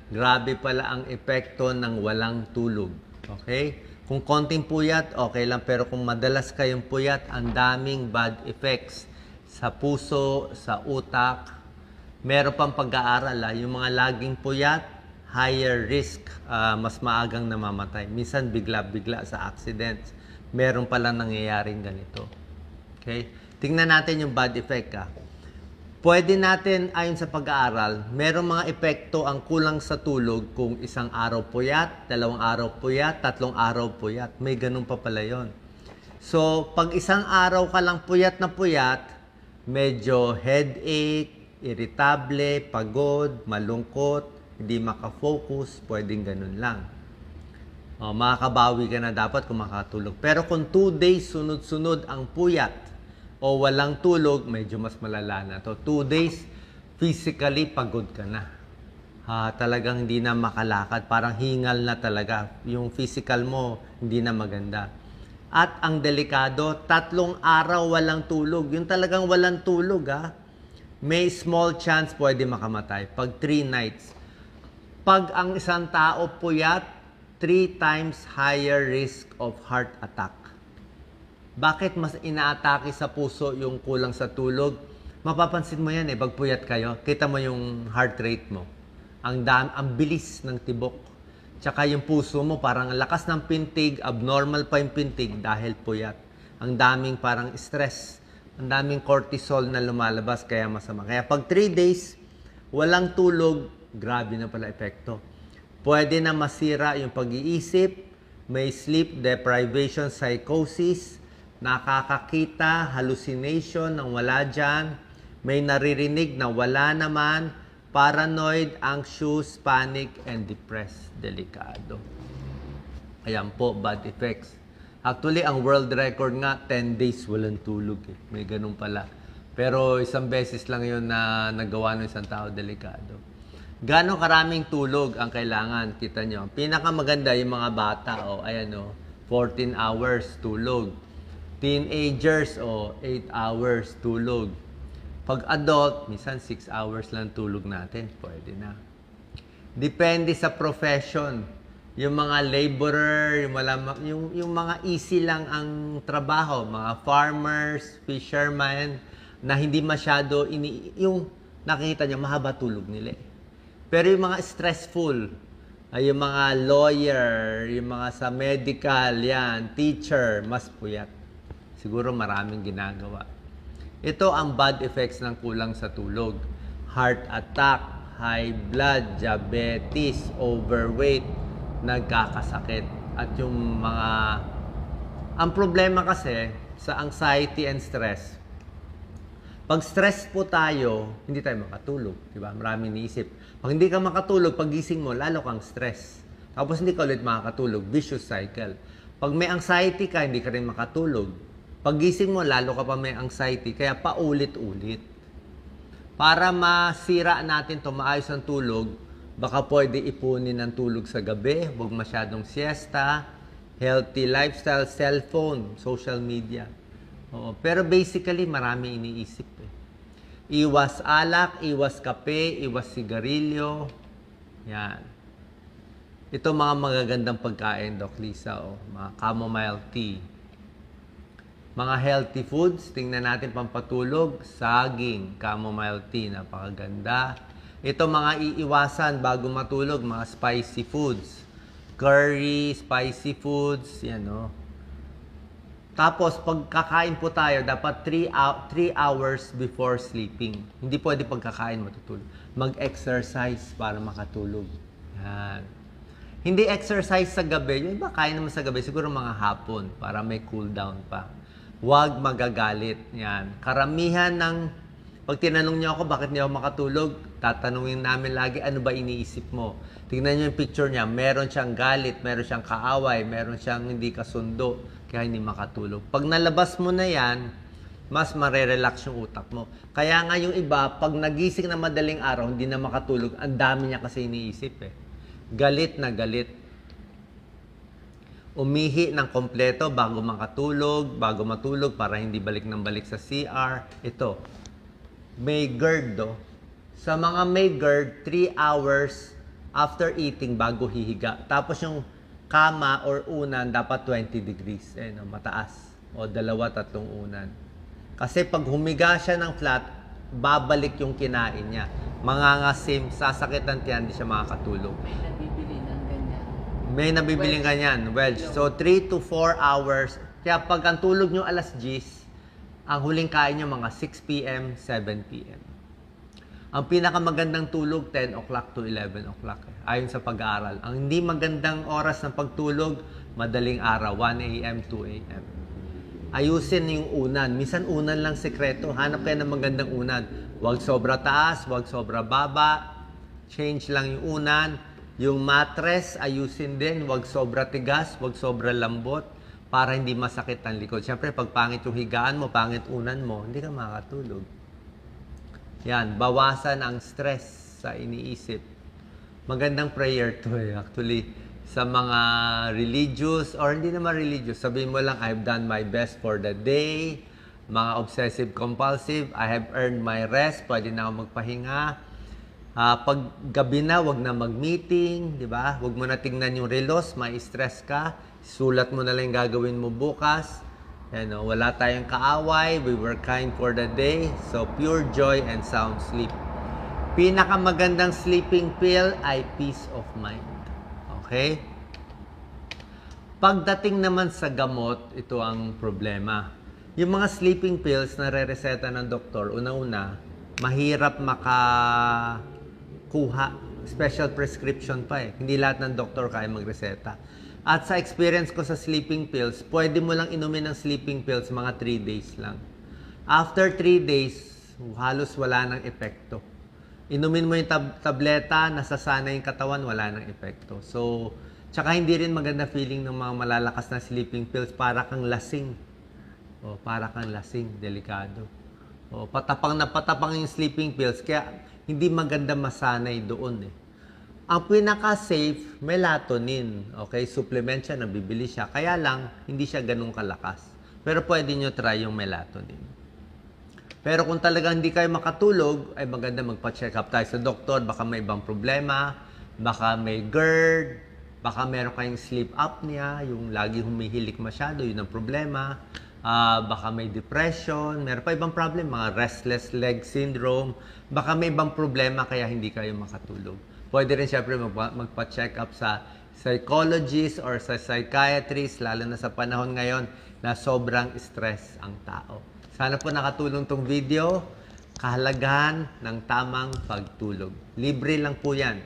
Grabe pala ang epekto ng walang tulog. Okay? Kung konting puyat, okay lang. Pero kung madalas kayong puyat, ang daming bad effects sa puso, sa utak. Meron pang pag-aaral, yung mga laging puyat, higher risk, mas maagang namamatay. Minsan bigla-bigla sa accidents. Meron pala nangyayaring ganito. Okay? Tingnan natin yung bad effect. Pwede natin, ayon sa pag-aaral, merong mga epekto ang kulang sa tulog kung isang araw puyat, 2 araw puyat, 3 araw puyat. May ganun pa pala yun. So, pag isang araw ka lang puyat na puyat, medyo headache, irritable, pagod, malungkot, hindi makafocus, pwedeng ganun lang. Makakabawi ka na dapat kung makatulog. Pero kung 2 days sunod-sunod ang puyat, o walang tulog, medyo mas malala na to. 2 days, physically pagod ka na. Talagang hindi na makalakad. Parang hingal na talaga. Yung physical mo, hindi na maganda. At ang delikado, 3 araw walang tulog. Yung talagang walang tulog, may small chance pwede makamatay. Pag 3 nights. Pag ang isang tao puyat, 3 times higher risk of heart attack. Bakit mas inaatake sa puso yung kulang sa tulog? Mapapansin mo yan pag puyat kayo. Kita mo yung heart rate mo. Ang bilis ng tibok. Tsaka yung puso mo parang lakas ng pintig, abnormal pa yung pintig dahil puyat. Ang daming parang stress. Ang daming cortisol na lumalabas kaya masama. Kaya pag 3 days, walang tulog, grabe na pala epekto. Pwede na masira yung pag-iisip, may sleep deprivation psychosis, nakakakita, hallucination ng wala dyan, may naririnig na wala naman, paranoid, anxious, panic, and depressed. Delikado. Ayan po, bad effects. Actually, ang world record nga, 10 days walang tulog. May ganun pala. Pero isang beses lang yun na nagawa ng isang tao, delikado. Gano'ng karaming tulog ang kailangan? Kita nyo. Pinakamaganda yung mga bata, 14 hours tulog. Teenagers, 8 hours tulog. Pag adult, minsan 6 hours lang tulog natin. Pwede na. Depende sa profession. Yung mga laborer, yung mga easy lang ang trabaho. Mga farmers, fishermen, na hindi masyado, yung nakikita nyo, mahaba tulog nila. Pero yung mga stressful, yung mga lawyer, yung mga sa medical, teacher, mas puyat. Siguro maraming ginagawa. Ito ang bad effects ng kulang sa tulog. Heart attack, high blood, diabetes, overweight, nagkakasakit. At yung mga... Ang problema kasi sa anxiety and stress, pag stress po tayo, hindi tayo makatulog. Diba? Maraming iniisip. Pag hindi ka makatulog, pagising mo, lalo kang stress. Tapos hindi ka ulit makakatulog. Vicious cycle. Pag may anxiety ka, hindi ka rin makatulog. Pagising mo, lalo ka pa may anxiety, kaya paulit-ulit. Para masira natin ito, maayos ang tulog, baka pwede ipunin ang tulog sa gabi, huwag masyadong siesta, healthy lifestyle, cellphone, social media. Pero basically, marami iniisip. Iwas alak, iwas kape, iwas sigarilyo. Yan. Ito mga magagandang pagkain, Doc Lisa, mga chamomile tea. Mga healthy foods, tingnan natin pampatulog, saging, chamomile tea, napakaganda. Ito mga iiwasan bago matulog, mga spicy foods. Curry, spicy foods, Tapos, pag kakain po tayo, dapat 3 hours before sleeping. Hindi pwede pagkakain matutulog. Mag-exercise para makatulog. Yan. Hindi exercise sa gabi. Yung iba, kain naman sa gabi, siguro mga hapon, para may cool down pa. Huwag magagalit. Yan. Karamihan ng, pag tinanong niyo ako bakit niyo ako makatulog, tatanungin namin lagi, ano ba iniisip mo? Tingnan niyo yung picture niya, meron siyang galit, meron siyang kaaway, meron siyang hindi kasundo, kaya hindi makatulog. Pag nalabas mo na yan, mas marerelax yung utak mo. Kaya nga yung iba, pag nagising na madaling araw, hindi na makatulog, ang dami niya kasi iniisip Galit na galit. Umihi ng kompleto bago makatulog, bago matulog para hindi balik ng balik sa CR. Ito, may GERD Sa mga may GERD, 3 hours after eating bago hihiga. Tapos yung kama or unan dapat 20 degrees. Mataas. O 2-3 unan. Kasi pag humiga siya ng flat, babalik yung kinain niya. Mangangasim, sasakit ang tiyan, hindi siya makakatulog. May nabibili ng ganyan. May nabibiling ganyan, Welch. So, 3 to 4 hours. Kaya pag ang tulog nyo alas 10, ang huling kain nyo mga 6 p.m., 7 p.m. Ang pinakamagandang tulog, 10 o'clock to 11 o'clock. Ayon sa pag-aaral. Ang hindi magandang oras ng pagtulog, madaling araw, 1 a.m., 2 a.m. Ayusin yung unan. Minsan unan lang sekreto. Hanap kayo ng magandang unan. Huwag sobra taas, huwag sobra baba. Change lang yung unan. Yung mattress, ayusin din. Huwag sobra tigas, huwag sobra lambot. Para hindi masakit ang likod. Siyempre, pag pangit yung higaan mo, pangit unan mo, hindi ka makatulog. Yan, bawasan ang stress sa iniisip. Magandang prayer to actually. Sa mga religious, or hindi naman religious, sabihin mo lang, I've done my best for the day. Mga obsessive-compulsive, I have earned my rest, pwede na ako magpahinga. Pag gabi na, wag na mag-meeting, di ba? Wag mo na tingnan yung relos, may stress ka. Sulat mo na lang yung gagawin mo bukas. Wala tayong kaaway. We were kind for the day. So, pure joy and sound sleep. Pinakamagandang sleeping pill ay peace of mind. Okay? Pagdating naman sa gamot, ito ang problema. Yung mga sleeping pills na re-reseta ng doktor, una-una, mahirap makakuha. Special prescription pa eh. Hindi lahat ng doktor kaya magreseta. At sa experience ko sa sleeping pills, pwede mo lang inumin ng sleeping pills mga 3 days lang. After 3 days, halos wala nang epekto. Inumin mo yung tableta, nasasana yung katawan, wala nang epekto. So, tsaka hindi rin maganda feeling ng mga malalakas na sleeping pills, para kang lasing. Para kang lasing, delikado. Patapang na patapang yung sleeping pills, kaya hindi maganda masanay doon eh. Ang pinaka-safe, melatonin. Okay, supplement siya, nabibili siya. Kaya lang, hindi siya ganun kalakas. Pero pwede nyo try yung melatonin. Pero kung talagang hindi kayo makatulog, ay maganda magpa-check up tayo sa doktor. Baka may ibang problema, baka may GERD, baka meron kayong sleep apnea, yung lagi humihilik masyado, yun ang problema. Baka may depression, meron pa ibang problem, mga restless leg syndrome. Baka may ibang problema kaya hindi kayo makatulog. Pwede rin siyempre magpa-check up sa psychologist or sa psychiatrist, lalo na sa panahon ngayon na sobrang stress ang tao. Sana po nakatulong tong video. Kahalagahan ng tamang pagtulog. Libre lang po yan.